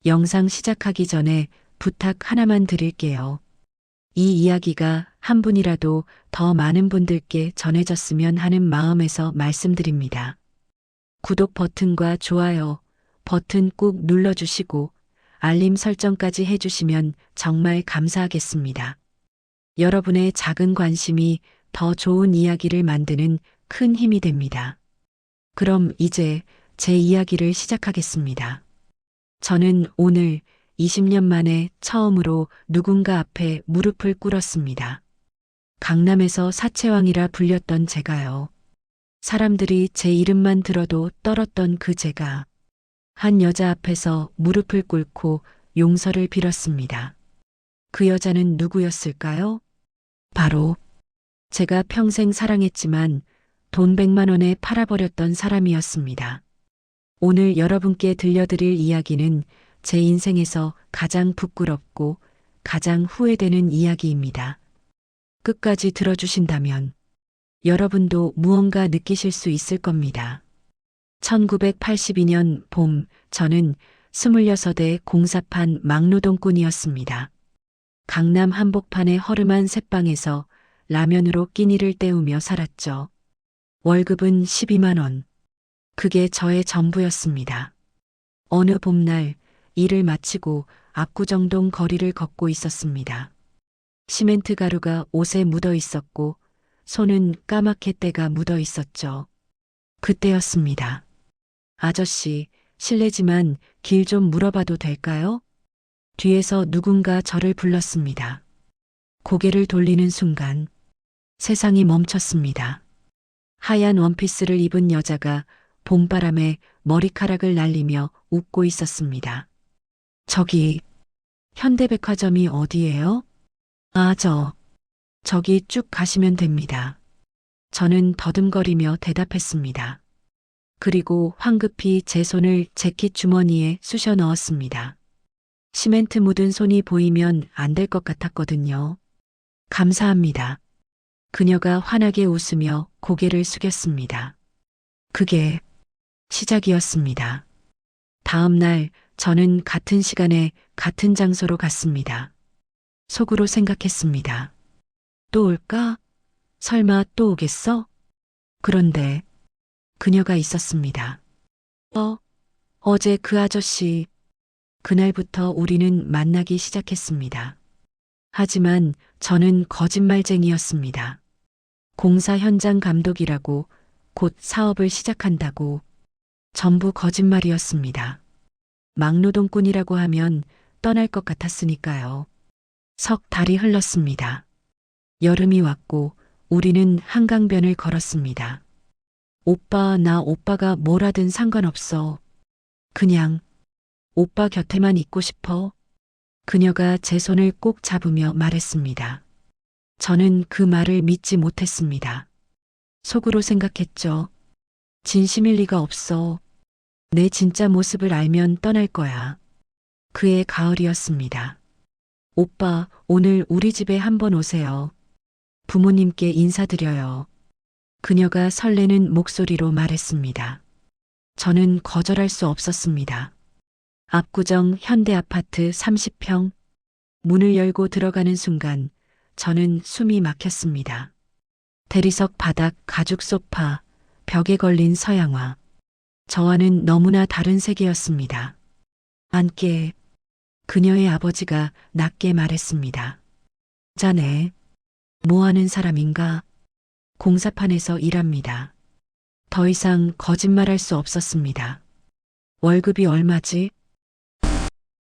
영상 시작하기 전에 부탁 하나만 드릴게요. 이 이야기가 한 분이라도 더 많은 분들께 전해졌으면 하는 마음에서 말씀드립니다. 구독 버튼과 좋아요 버튼 꾹 눌러주시고 알림 설정까지 해주시면 정말 감사하겠습니다. 여러분의 작은 관심이 더 좋은 이야기를 만드는 큰 힘이 됩니다. 그럼 이제 제 이야기를 시작하겠습니다. 저는 오늘 20년 만에 처음으로 누군가 앞에 무릎을 꿇었습니다. 강남에서 사채왕이라 불렸던 제가요. 사람들이 제 이름만 들어도 떨었던 그 제가 한 여자 앞에서 무릎을 꿇고 용서를 빌었습니다. 그 여자는 누구였을까요? 바로 제가 평생 사랑했지만 돈 100만 원에 팔아버렸던 사람이었습니다. 오늘 여러분께 들려드릴 이야기는 제 인생에서 가장 부끄럽고 가장 후회되는 이야기입니다. 끝까지 들어주신다면 여러분도 무언가 느끼실 수 있을 겁니다. 1982년 봄, 저는 26의 공사판 막노동꾼이었습니다. 강남 한복판의 허름한 새방에서 라면으로 끼니를 때우며 살았죠. 월급은 12만 원. 그게 저의 전부였습니다. 어느 봄날 일을 마치고 압구정동 거리를 걷고 있었습니다. 시멘트 가루가 옷에 묻어 있었고 손은 까맣게 때가 묻어 있었죠. 그때였습니다. 아저씨, 실례지만 길 좀 물어봐도 될까요? 뒤에서 누군가 저를 불렀습니다. 고개를 돌리는 순간 세상이 멈췄습니다. 하얀 원피스를 입은 여자가 봄바람에 머리카락을 날리며 웃고 있었습니다. 저기, 현대백화점이 어디예요? 아, 저기 쭉 가시면 됩니다. 저는 더듬거리며 대답했습니다. 그리고 황급히 제 손을 재킷 주머니에 쑤셔 넣었습니다. 시멘트 묻은 손이 보이면 안 될 것 같았거든요. 감사합니다. 그녀가 환하게 웃으며 고개를 숙였습니다. 그게 시작이었습니다. 다음 날 저는 같은 시간에 같은 장소로 갔습니다. 속으로 생각했습니다. 또 올까? 설마 또 오겠어? 그런데 그녀가 있었습니다. 어제 그 아저씨. 그날부터 우리는 만나기 시작했습니다. 하지만 저는 거짓말쟁이였습니다. 공사 현장 감독이라고, 곧 사업을 시작한다고. 전부 거짓말이었습니다. 막노동꾼이라고 하면 떠날 것 같았으니까요. 석 달이 흘렀습니다. 여름이 왔고 우리는 한강변을 걸었습니다. 오빠, 나 오빠가 뭘 하든 상관없어. 그냥 오빠 곁에만 있고 싶어. 그녀가 제 손을 꼭 잡으며 말했습니다. 저는 그 말을 믿지 못했습니다. 속으로 생각했죠. 진심일 리가 없어. 내 진짜 모습을 알면 떠날 거야. 그해 가을이었습니다. 오빠, 오늘 우리 집에 한번 오세요. 부모님께 인사드려요. 그녀가 설레는 목소리로 말했습니다. 저는 거절할 수 없었습니다. 압구정 현대아파트 30평. 문을 열고 들어가는 순간 저는 숨이 막혔습니다. 대리석 바닥 가죽 소파, 벽에 걸린 서양화. 저와는 너무나 다른 세계였습니다. 앉게. 그녀의 아버지가 낮게 말했습니다. 자네, 뭐 하는 사람인가? 공사판에서 일합니다. 더 이상 거짓말할 수 없었습니다. 월급이 얼마지?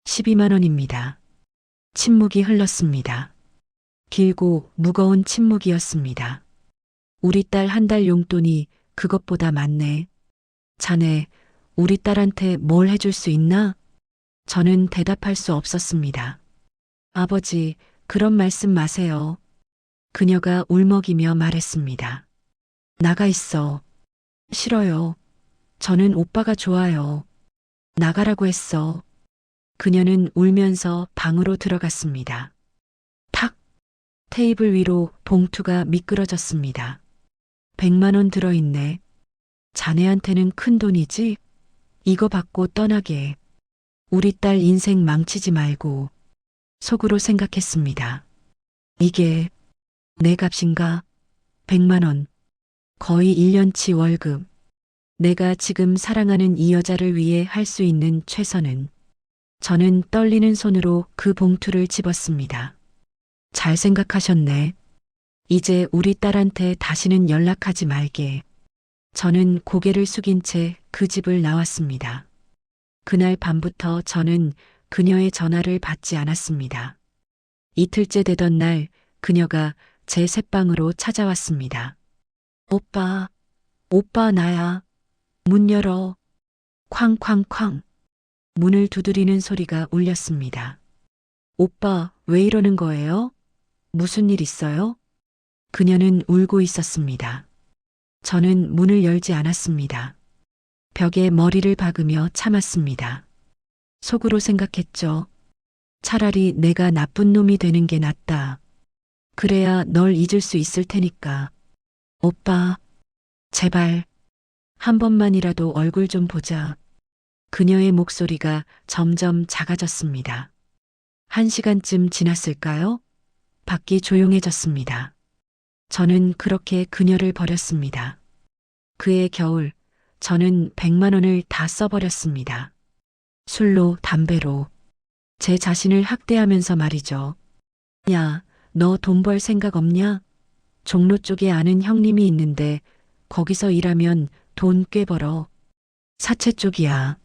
12만 원입니다. 침묵이 흘렀습니다. 길고 무거운 침묵이었습니다. 우리 딸 한 달 용돈이 그것보다 많네. 자네, 우리 딸한테 뭘 해줄 수 있나? 저는 대답할 수 없었습니다. 아버지, 그런 말씀 마세요. 그녀가 울먹이며 말했습니다. 나가 있어. 싫어요. 저는 오빠가 좋아요. 나가라고 했어. 그녀는 울면서 방으로 들어갔습니다. 탁! 테이블 위로 봉투가 미끄러졌습니다. 100만 원 들어있네. 자네한테는 큰 돈이지? 이거 받고 떠나게. 우리 딸 인생 망치지 말고 속으로 생각했습니다. 이게 내 값인가? 100만 원. 거의 1년치 월급. 내가 지금 사랑하는 이 여자를 위해 할 수 있는 최선은. 저는 떨리는 손으로 그 봉투를 집었습니다. 잘 생각하셨네. 이제 우리 딸한테 다시는 연락하지 말게. 저는 고개를 숙인 채 그 집을 나왔습니다. 그날 밤부터 저는 그녀의 전화를 받지 않았습니다. 이틀째 되던 날 그녀가 제 새방으로 찾아왔습니다. 오빠, 오빠 나야. 문 열어. 쾅쾅쾅. 문을 두드리는 소리가 울렸습니다. 오빠, 왜 이러는 거예요? 무슨 일 있어요? 그녀는 울고 있었습니다. 저는 문을 열지 않았습니다. 벽에 머리를 박으며 참았습니다. 속으로 생각했죠. 차라리 내가 나쁜 놈이 되는 게 낫다. 그래야 널 잊을 수 있을 테니까. 오빠, 제발, 한 번만이라도 얼굴 좀 보자. 그녀의 목소리가 점점 작아졌습니다. 1시간쯤 지났을까요? 밖이 조용해졌습니다. 저는 그렇게 그녀를 버렸습니다. 그해 겨울, 저는 100만 원을 다 써버렸습니다. 술로, 담배로. 제 자신을 학대하면서 말이죠. 야, 너 돈 벌 생각 없냐? 종로 쪽에 아는 형님이 있는데 거기서 일하면 돈 꽤 벌어. 사채 쪽이야.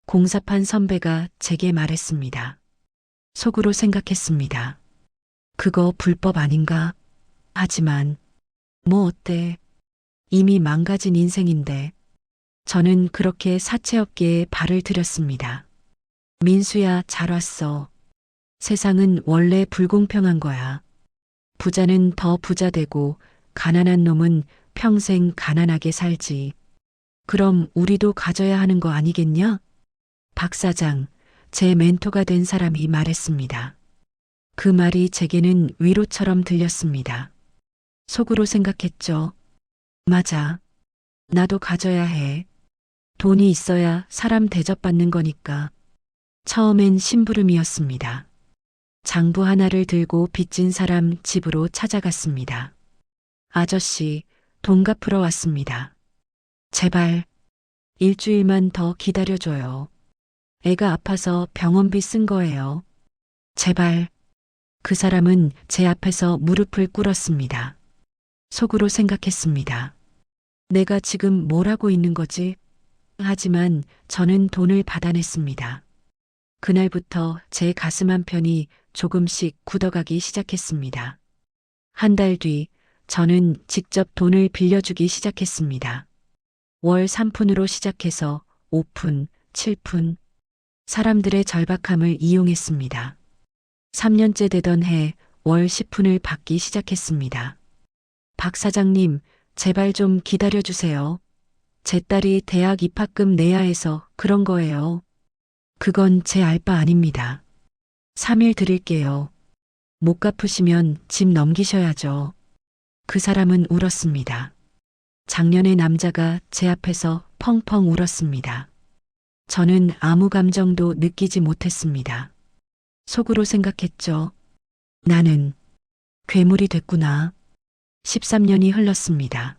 공사판 선배가 제게 말했습니다. 속으로 생각했습니다. 그거 불법 아닌가? 하지만 뭐 어때? 이미 망가진 인생인데. 저는 그렇게 사채업계에 발을 들였습니다. 민수야, 잘 왔어. 세상은 원래 불공평한 거야. 부자는 더 부자 되고 가난한 놈은 평생 가난하게 살지. 그럼 우리도 가져야 하는 거 아니겠냐? 박 사장, 제 멘토가 된 사람이 말했습니다. 그 말이 제게는 위로처럼 들렸습니다. 속으로 생각했죠. 맞아. 나도 가져야 해. 돈이 있어야 사람 대접받는 거니까. 처음엔 심부름이었습니다. 장부 하나를 들고 빚진 사람 집으로 찾아갔습니다. 아저씨, 돈 갚으러 왔습니다. 제발, 일주일만 더 기다려줘요. 애가 아파서 병원비 쓴 거예요. 제발. 그 사람은 제 앞에서 무릎을 꿇었습니다. 속으로 생각했습니다. 내가 지금 뭘 하고 있는 거지? 하지만 저는 돈을 받아냈습니다. 그날부터 제 가슴 한편이 조금씩 굳어가기 시작했습니다. 한 달 뒤 저는 직접 돈을 빌려주기 시작했습니다. 월 3푼으로 시작해서 5푼, 7푼. 사람들의 절박함을 이용했습니다. 3년째 되던 해 월 10푼을 받기 시작했습니다. 박 사장님, 제발 좀 기다려주세요. 제 딸이 대학 입학금 내야 해서 그런 거예요. 그건 제 알 바 아닙니다. 3일 드릴게요. 못 갚으시면 집 넘기셔야죠. 그 사람은 울었습니다. 작년의 남자가 제 앞에서 펑펑 울었습니다. 저는 아무 감정도 느끼지 못했습니다. 속으로 생각했죠. 나는 괴물이 됐구나. 13년이 흘렀습니다.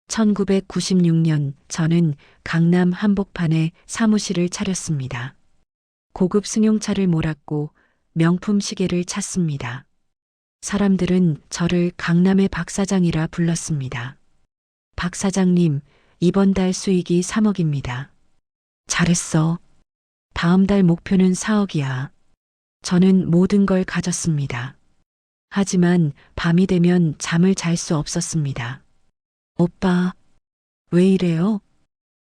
1996년 저는 강남 한복판에 사무실을 차렸습니다. 고급 승용차를 몰았고 명품 시계를 찼습니다. 사람들은 저를 강남의 박 사장이라 불렀습니다. 박 사장님, 이번 달 수익이 3억입니다. 잘했어. 다음 달 목표는 4억이야. 저는 모든 걸 가졌습니다. 하지만 밤이 되면 잠을 잘 수 없었습니다. 오빠, 왜 이래요?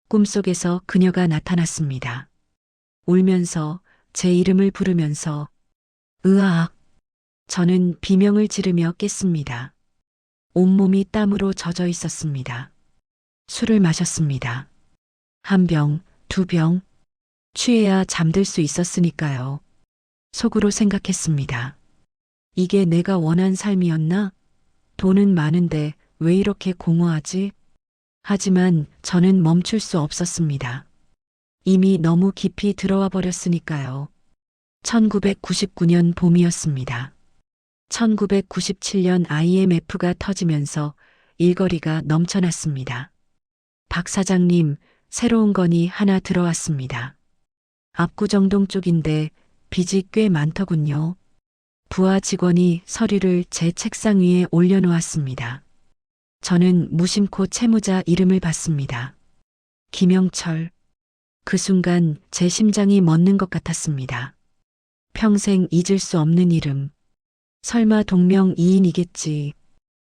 꿈속에서 그녀가 나타났습니다. 울면서 제 이름을 부르면서 으악. 저는 비명을 지르며 깼습니다. 온몸이 땀으로 젖어 있었습니다. 술을 마셨습니다. 1병, 2병. 취해야 잠들 수 있었으니까요. 속으로 생각했습니다. 이게 내가 원한 삶이었나? 돈은 많은데 왜 이렇게 공허하지? 하지만 저는 멈출 수 없었습니다. 이미 너무 깊이 들어와 버렸으니까요. 1999년 봄이었습니다. 1997년 IMF가 터지면서 일거리가 넘쳐났습니다. 박 사장님, 새로운 건이 하나 들어왔습니다. 압구정동 쪽인데 빚이 꽤 많더군요. 부하 직원이 서류를 제 책상 위에 올려놓았습니다. 저는 무심코 채무자 이름을 봤습니다. 김영철. 그 순간 제 심장이 멎는 것 같았습니다. 평생 잊을 수 없는 이름. 설마 동명이인이겠지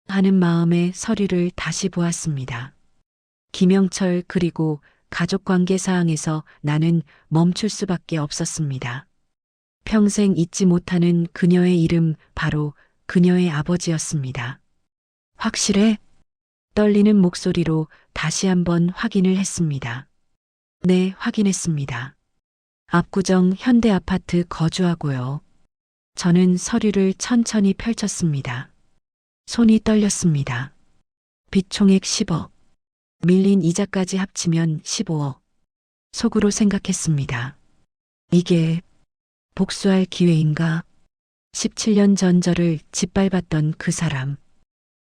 하는 마음에 서류를 다시 보았습니다. 김영철 그리고 가족관계 사항에서 나는 멈출 수밖에 없었습니다. 평생 잊지 못하는 그녀의 이름, 바로 그녀의 아버지였습니다. 확실해? 떨리는 목소리로 다시 한번 확인을 했습니다. 네, 확인했습니다. 압구정 현대아파트 거주하고요. 저는 서류를 천천히 펼쳤습니다. 손이 떨렸습니다. 빚 총액 10억. 밀린 이자까지 합치면 15억. 속으로 생각했습니다. 이게 복수할 기회인가? 17년 전 저를 짓밟았던 그 사람.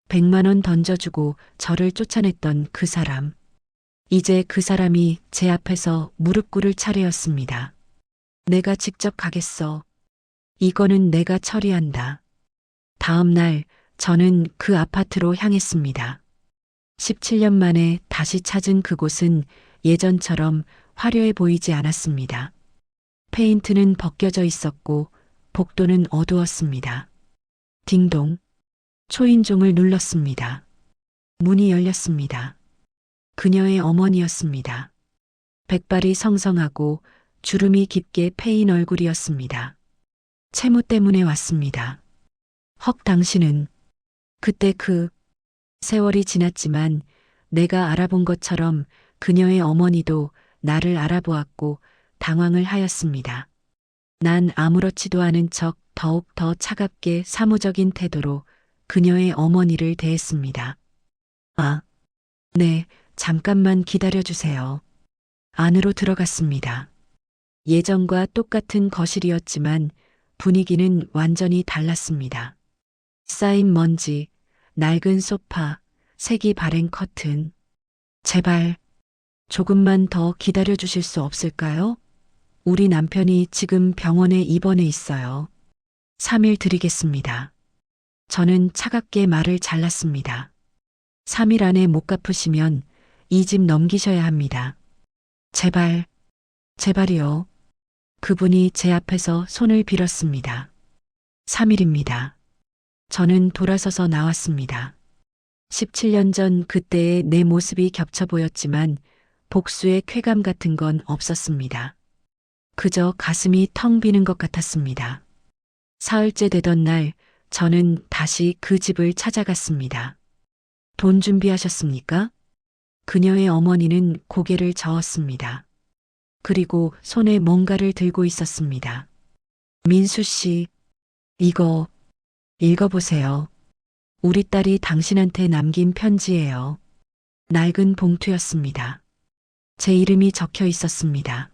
100만 원 던져주고 저를 쫓아냈던 그 사람. 이제 그 사람이 제 앞에서 무릎 꿇을 차례였습니다. 내가 직접 가겠어. 이거는 내가 처리한다. 다음 날 저는 그 아파트로 향했습니다. 17년 만에 다시 찾은 그곳은 예전처럼 화려해 보이지 않았습니다. 페인트는 벗겨져 있었고 복도는 어두웠습니다. 딩동. 초인종을 눌렀습니다. 문이 열렸습니다. 그녀의 어머니였습니다. 백발이 성성하고 주름이 깊게 패인 얼굴이었습니다. 채무 때문에 왔습니다. 헉, 당신은 그때 세월이 지났지만 내가 알아본 것처럼 그녀의 어머니도 나를 알아보았고 당황을 하였습니다. 난 아무렇지도 않은 척 더욱 더 차갑게 사무적인 태도로 그녀의 어머니를 대했습니다. 아, 네, 잠깐만 기다려주세요. 안으로 들어갔습니다. 예전과 똑같은 거실이었지만 분위기는 완전히 달랐습니다. 쌓인 먼지, 낡은 소파, 색이 바랜 커튼. 제발 조금만 더 기다려 주실 수 없을까요? 우리 남편이 지금 병원에 입원해 있어요. 3일 드리겠습니다. 저는 차갑게 말을 잘랐습니다. 3일 안에 못 갚으시면 이 집 넘기셔야 합니다. 제발, 제발이요. 그분이 제 앞에서 손을 빌었습니다. 3일입니다. 저는 돌아서서 나왔습니다. 17년 전 그때의 내 모습이 겹쳐 보였지만 복수의 쾌감 같은 건 없었습니다. 그저 가슴이 텅 비는 것 같았습니다. 사흘째 되던 날 저는 다시 그 집을 찾아갔습니다. 돈 준비하셨습니까? 그녀의 어머니는 고개를 저었습니다. 그리고 손에 뭔가를 들고 있었습니다. 민수 씨, 이거 읽어보세요. 우리 딸이 당신한테 남긴 편지예요. 낡은 봉투였습니다. 제 이름이 적혀 있었습니다.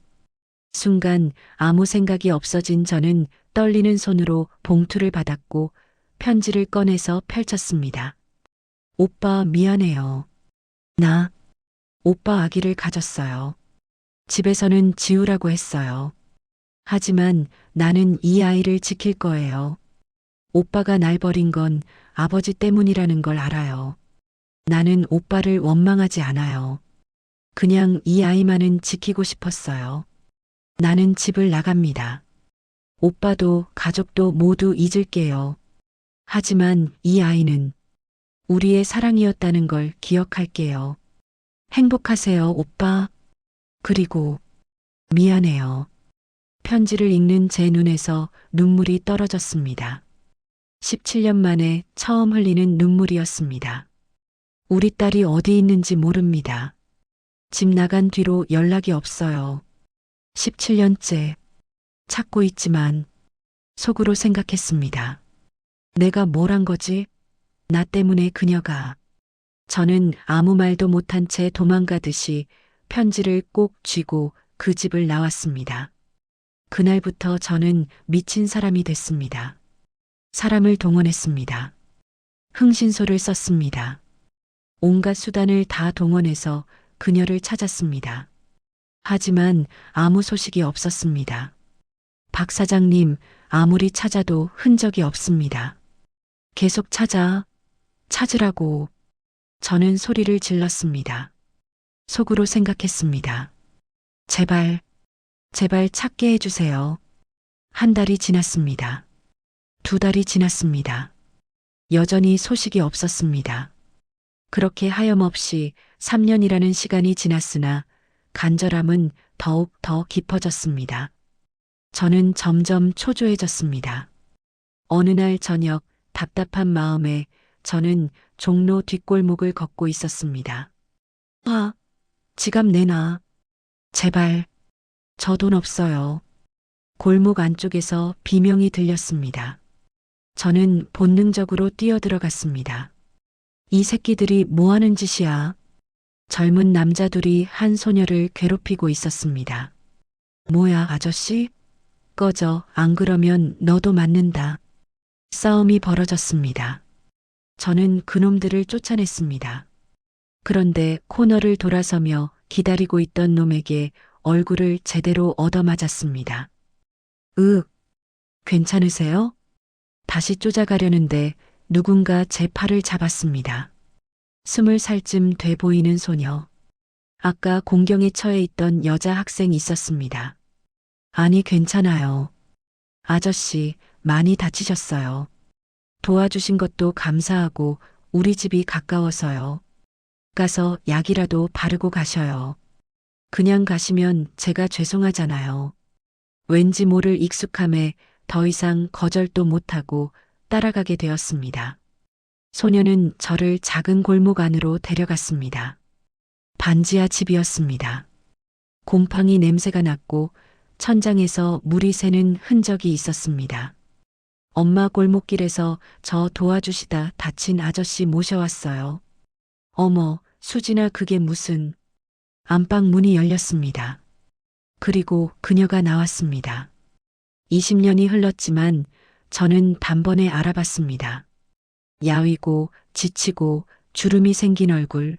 순간 아무 생각이 없어진 저는 떨리는 손으로 봉투를 받았고 편지를 꺼내서 펼쳤습니다. 오빠 미안해요. 오빠 아기를 가졌어요. 집에서는 지우라고 했어요. 하지만 나는 이 아이를 지킬 거예요. 오빠가 날 버린 건 아버지 때문이라는 걸 알아요. 나는 오빠를 원망하지 않아요. 그냥 이 아이만은 지키고 싶었어요. 나는 집을 나갑니다. 오빠도 가족도 모두 잊을게요. 하지만 이 아이는 우리의 사랑이었다는 걸 기억할게요. 행복하세요, 오빠. 그리고 미안해요. 편지를 읽는 제 눈에서 눈물이 떨어졌습니다. 17년 만에 처음 흘리는 눈물이었습니다. 우리 딸이 어디 있는지 모릅니다. 집 나간 뒤로 연락이 없어요. 17년째 찾고 있지만 속으로 생각했습니다. 내가 뭘 한 거지? 나 때문에 그녀가. 저는 아무 말도 못한 채 도망가듯이 편지를 꼭 쥐고 그 집을 나왔습니다. 그날부터 저는 미친 사람이 됐습니다. 사람을 동원했습니다. 흥신소를 썼습니다. 온갖 수단을 다 동원해서 그녀를 찾았습니다. 하지만 아무 소식이 없었습니다. 박 사장님, 아무리 찾아도 흔적이 없습니다. 계속 찾으라고. 저는 소리를 질렀습니다. 속으로 생각했습니다. 제발 찾게 해주세요. 한 달이 지났습니다. 두 달이 지났습니다. 여전히 소식이 없었습니다. 그렇게 하염없이 3년이라는 시간이 지났으나 간절함은 더욱 더 깊어졌습니다. 저는 점점 초조해졌습니다. 어느 날 저녁 답답한 마음에 저는 종로 뒷골목을 걷고 있었습니다. 지갑 내놔. 제발. 저 돈 없어요. 골목 안쪽에서 비명이 들렸습니다. 저는 본능적으로 뛰어들어갔습니다. 이 새끼들이 뭐 하는 짓이야? 젊은 남자 둘이 한 소녀를 괴롭히고 있었습니다. 뭐야, 아저씨? 꺼져, 안 그러면 너도 맞는다. 싸움이 벌어졌습니다. 저는 그놈들을 쫓아냈습니다. 그런데 코너를 돌아서며 기다리고 있던 놈에게 얼굴을 제대로 얻어맞았습니다. 괜찮으세요? 다시 쫓아가려는데 누군가 제 팔을 잡았습니다. 20살쯤 돼 보이는 소녀. 아까 공경에 처해 있던 여자 학생이 있었습니다. 아니, 괜찮아요. 아저씨, 많이 다치셨어요. 도와주신 것도 감사하고 우리 집이 가까워서요. 가서 약이라도 바르고 가셔요. 그냥 가시면 제가 죄송하잖아요. 왠지 모를 익숙함에 더 이상 거절도 못하고 따라가게 되었습니다. 소녀는 저를 작은 골목 안으로 데려갔습니다. 반지하 집이었습니다. 곰팡이 냄새가 났고 천장에서 물이 새는 흔적이 있었습니다. 엄마 골목길에서 저 도와주시다 다친 아저씨 모셔왔어요. 어머, 수진아, 그게 무슨... 안방 문이 열렸습니다. 그리고 그녀가 나왔습니다. 20년이 흘렀지만 저는 단번에 알아봤습니다. 야위고 지치고 주름이 생긴 얼굴.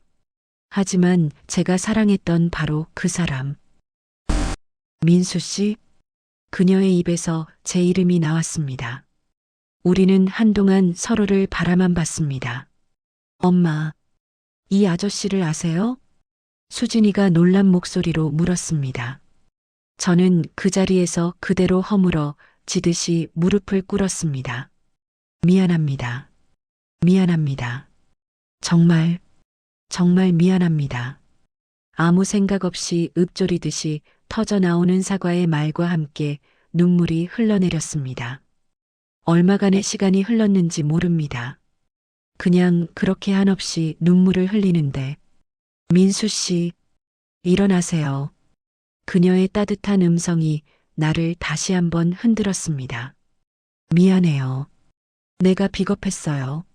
하지만 제가 사랑했던 바로 그 사람. 민수 씨? 그녀의 입에서 제 이름이 나왔습니다. 우리는 한동안 서로를 바라만 봤습니다. 엄마, 이 아저씨를 아세요? 수진이가 놀란 목소리로 물었습니다. 저는 그 자리에서 그대로 허물어 지듯이 무릎을 꿇었습니다. 미안합니다. 미안합니다. 정말 미안합니다. 아무 생각 없이 읊조리듯이 터져나오는 사과의 말과 함께 눈물이 흘러내렸습니다. 얼마간의 시간이 흘렀는지 모릅니다. 그냥 그렇게 한없이 눈물을 흘리는데, 민수 씨, 일어나세요. 그녀의 따뜻한 음성이 나를 다시 한번 흔들었습니다. 미안해요. 내가 비겁했어요.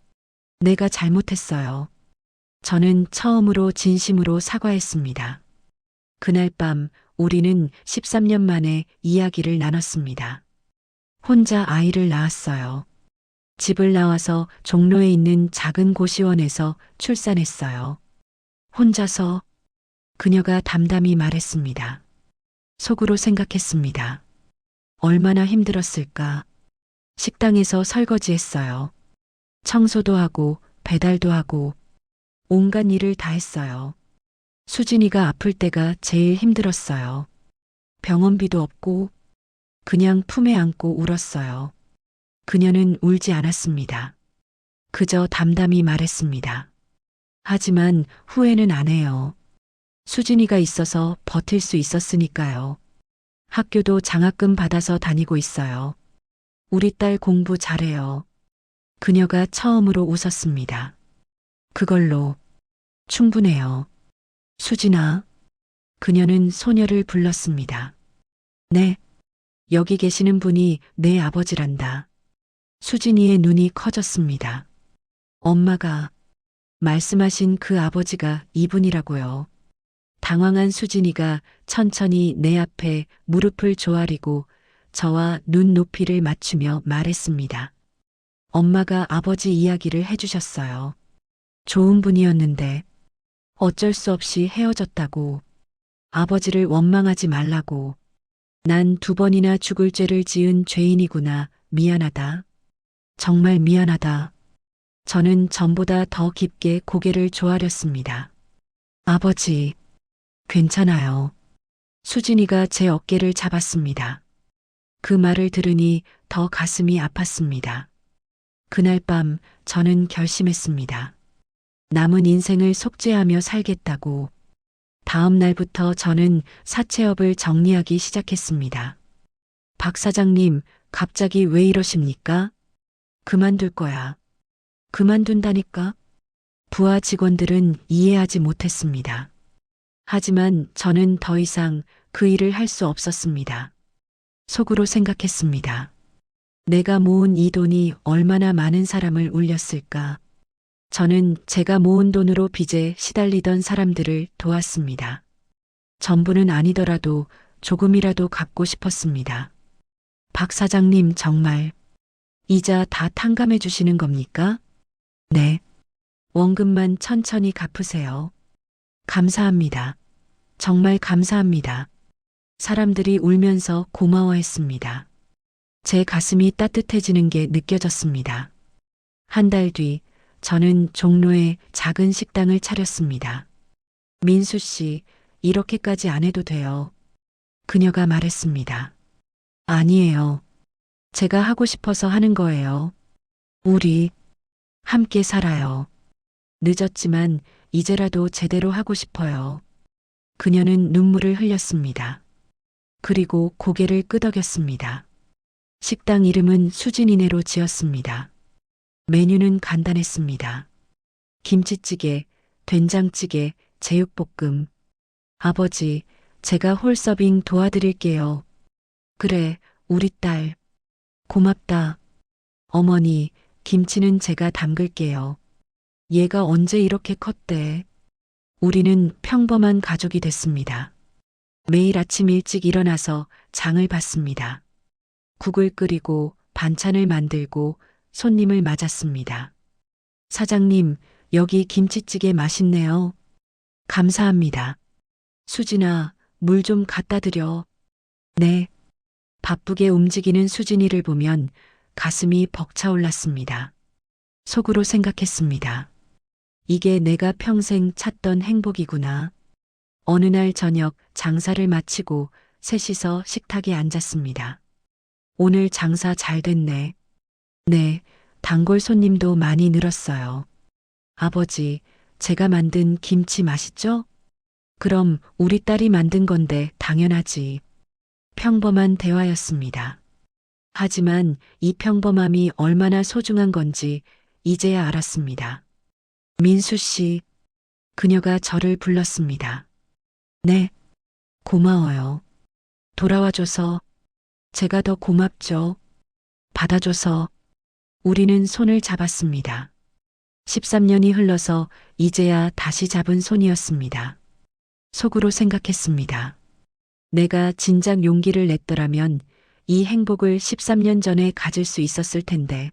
내가 잘못했어요. 저는 처음으로 진심으로 사과했습니다. 그날 밤 우리는 13년 만에 이야기를 나눴습니다. 혼자 아이를 낳았어요. 집을 나와서 종로에 있는 작은 고시원에서 출산했어요. 혼자서. 그녀가 담담히 말했습니다. 속으로 생각했습니다. 얼마나 힘들었을까. 식당에서 설거지했어요. 청소도 하고 배달도 하고 온갖 일을 다 했어요. 수진이가 아플 때가 제일 힘들었어요. 병원비도 없고 그냥 품에 안고 울었어요. 그녀는 울지 않았습니다. 그저 담담히 말했습니다. 하지만 후회는 안 해요. 수진이가 있어서 버틸 수 있었으니까요. 학교도 장학금 받아서 다니고 있어요. 우리 딸 공부 잘해요. 그녀가 처음으로 웃었습니다. 그걸로 충분해요. 수진아. 그녀는 소녀를 불렀습니다. 네. 여기 계시는 분이 내 아버지란다. 수진이의 눈이 커졌습니다. 엄마가 말씀하신 그 아버지가 이분이라고요. 당황한 수진이가 천천히 내 앞에 무릎을 조아리고 저와 눈 높이를 맞추며 말했습니다. 엄마가 아버지 이야기를 해주셨어요. 좋은 분이었는데 어쩔 수 없이 헤어졌다고. 아버지를 원망하지 말라고. 난 2번이나 죽을 죄를 지은 죄인이구나. 미안하다. 정말 미안하다. 저는 전보다 더 깊게 고개를 조아렸습니다. 아버지, 괜찮아요. 수진이가 제 어깨를 잡았습니다. 그 말을 들으니 더 가슴이 아팠습니다. 그날 밤 저는 결심했습니다. 남은 인생을 속죄하며 살겠다고. 다음 날부터 저는 사채업을 정리하기 시작했습니다. 박 사장님, 갑자기 왜 이러십니까? 그만둘 거야. 그만둔다니까? 부하 직원들은 이해하지 못했습니다. 하지만 저는 더 이상 그 일을 할 수 없었습니다. 속으로 생각했습니다. 내가 모은 이 돈이 얼마나 많은 사람을 울렸을까? 저는 제가 모은 돈으로 빚에 시달리던 사람들을 도왔습니다. 전부는 아니더라도 조금이라도 갚고 싶었습니다. 박 사장님 정말 이자 다 탕감해 주시는 겁니까? 네. 원금만 천천히 갚으세요. 감사합니다. 정말 감사합니다. 사람들이 울면서 고마워했습니다. 제 가슴이 따뜻해지는 게 느껴졌습니다. 한 달 뒤 저는 종로에 작은 식당을 차렸습니다. 민수 씨, 이렇게까지 안 해도 돼요. 그녀가 말했습니다. 아니에요. 제가 하고 싶어서 하는 거예요. 우리 함께 살아요. 늦었지만 이제라도 제대로 하고 싶어요. 그녀는 눈물을 흘렸습니다. 그리고 고개를 끄덕였습니다. 식당 이름은 수진이네로 지었습니다. 메뉴는 간단했습니다. 김치찌개, 된장찌개, 제육볶음. 아버지, 제가 홀서빙 도와드릴게요. 그래, 우리 딸. 고맙다. 어머니, 김치는 제가 담글게요. 얘가 언제 이렇게 컸대? 우리는 평범한 가족이 됐습니다. 매일 아침 일찍 일어나서 장을 봤습니다. 국을 끓이고 반찬을 만들고 손님을 맞았습니다. 사장님, 여기 김치찌개 맛있네요. 감사합니다. 수진아, 물 좀 갖다 드려. 네. 바쁘게 움직이는 수진이를 보면 가슴이 벅차올랐습니다. 속으로 생각했습니다. 이게 내가 평생 찾던 행복이구나. 어느 날 저녁 장사를 마치고 셋이서 식탁에 앉았습니다. 오늘 장사 잘 됐네. 네, 단골 손님도 많이 늘었어요. 아버지, 제가 만든 김치 맛있죠? 그럼 우리 딸이 만든 건데 당연하지. 평범한 대화였습니다. 하지만 이 평범함이 얼마나 소중한 건지 이제야 알았습니다. 민수 씨, 그녀가 저를 불렀습니다. 네, 고마워요. 돌아와줘서 제가 더 고맙죠. 받아줘서. 우리는 손을 잡았습니다. 13년이 흘러서 이제야 다시 잡은 손이었습니다. 속으로 생각했습니다. 내가 진작 용기를 냈더라면 이 행복을 13년 전에 가질 수 있었을 텐데.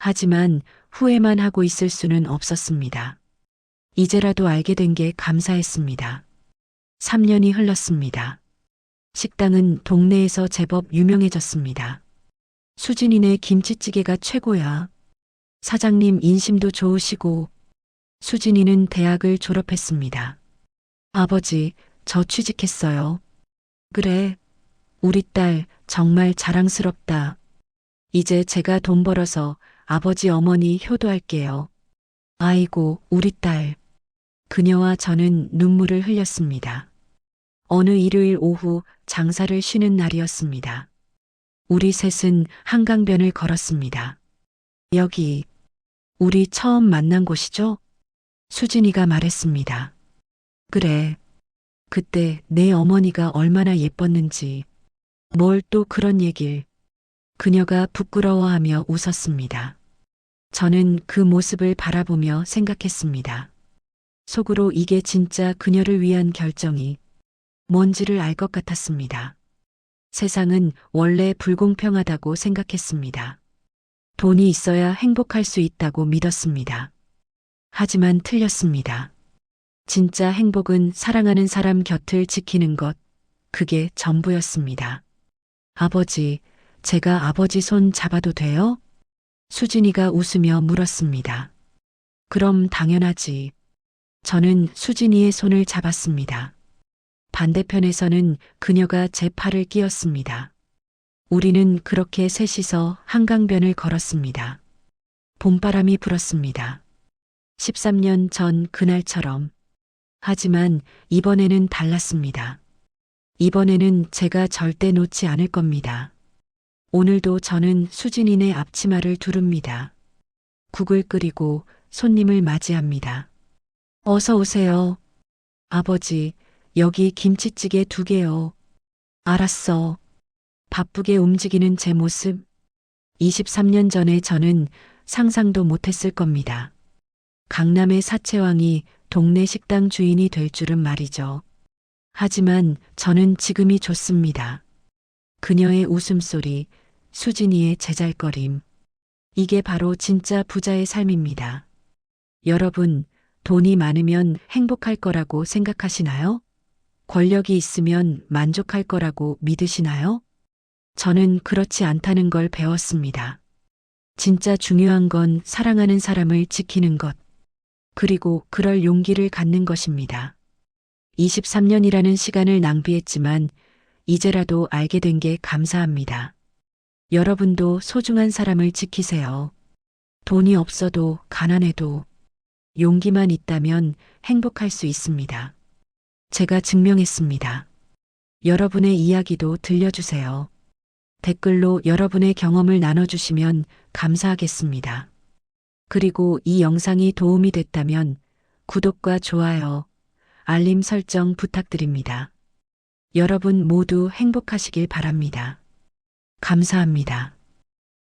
하지만 후회만 하고 있을 수는 없었습니다. 이제라도 알게 된 게 감사했습니다. 3년이 흘렀습니다. 식당은 동네에서 제법 유명해졌습니다. 수진이네 김치찌개가 최고야. 사장님 인심도 좋으시고. 수진이는 대학을 졸업했습니다. 아버지, 저 취직했어요. 그래, 우리 딸 정말 자랑스럽다. 이제 제가 돈 벌어서 아버지 어머니 효도할게요. 아이고, 우리 딸. 그녀와 저는 눈물을 흘렸습니다. 어느 일요일 오후 장사를 쉬는 날이었습니다. 우리 셋은 한강변을 걸었습니다. 여기, 우리 처음 만난 곳이죠? 수진이가 말했습니다. 그래. 그때 내 어머니가 얼마나 예뻤는지. 뭘 또 그런 얘길. 그녀가 부끄러워하며 웃었습니다. 저는 그 모습을 바라보며 생각했습니다. 속으로 이게 진짜 그녀를 위한 결정이 뭔지를 알 것 같았습니다. 세상은 원래 불공평하다고 생각했습니다. 돈이 있어야 행복할 수 있다고 믿었습니다. 하지만 틀렸습니다. 진짜 행복은 사랑하는 사람 곁을 지키는 것, 그게 전부였습니다. 아버지, 제가 아버지 손 잡아도 돼요? 수진이가 웃으며 물었습니다. 그럼 당연하지. 저는 수진이의 손을 잡았습니다. 반대편에서는 그녀가 제 팔을 끼웠습니다. 우리는 그렇게 셋이서 한강변을 걸었습니다. 봄바람이 불었습니다. 13년 전 그날처럼. 하지만 이번에는 달랐습니다. 이번에는 제가 절대 놓지 않을 겁니다. 오늘도 저는 수진이네 앞치마를 두릅니다. 국을 끓이고 손님을 맞이합니다. 어서 오세요. 아버지, 여기 김치찌개 2개요. 알았어. 바쁘게 움직이는 제 모습. 23년 전에 저는 상상도 못했을 겁니다. 강남의 사채왕이 동네 식당 주인이 될 줄은 말이죠. 하지만 저는 지금이 좋습니다. 그녀의 웃음소리, 수진이의 제잘거림. 이게 바로 진짜 부자의 삶입니다. 여러분, 돈이 많으면 행복할 거라고 생각하시나요? 권력이 있으면 만족할 거라고 믿으시나요? 저는 그렇지 않다는 걸 배웠습니다. 진짜 중요한 건 사랑하는 사람을 지키는 것, 그리고 그럴 용기를 갖는 것입니다. 23년이라는 시간을 낭비했지만 이제라도 알게 된 게 감사합니다. 여러분도 소중한 사람을 지키세요. 돈이 없어도 가난해도 용기만 있다면 행복할 수 있습니다. 제가 증명했습니다. 여러분의 이야기도 들려주세요. 댓글로 여러분의 경험을 나눠주시면 감사하겠습니다. 그리고 이 영상이 도움이 됐다면 구독과 좋아요, 알림 설정 부탁드립니다. 여러분 모두 행복하시길 바랍니다. 감사합니다.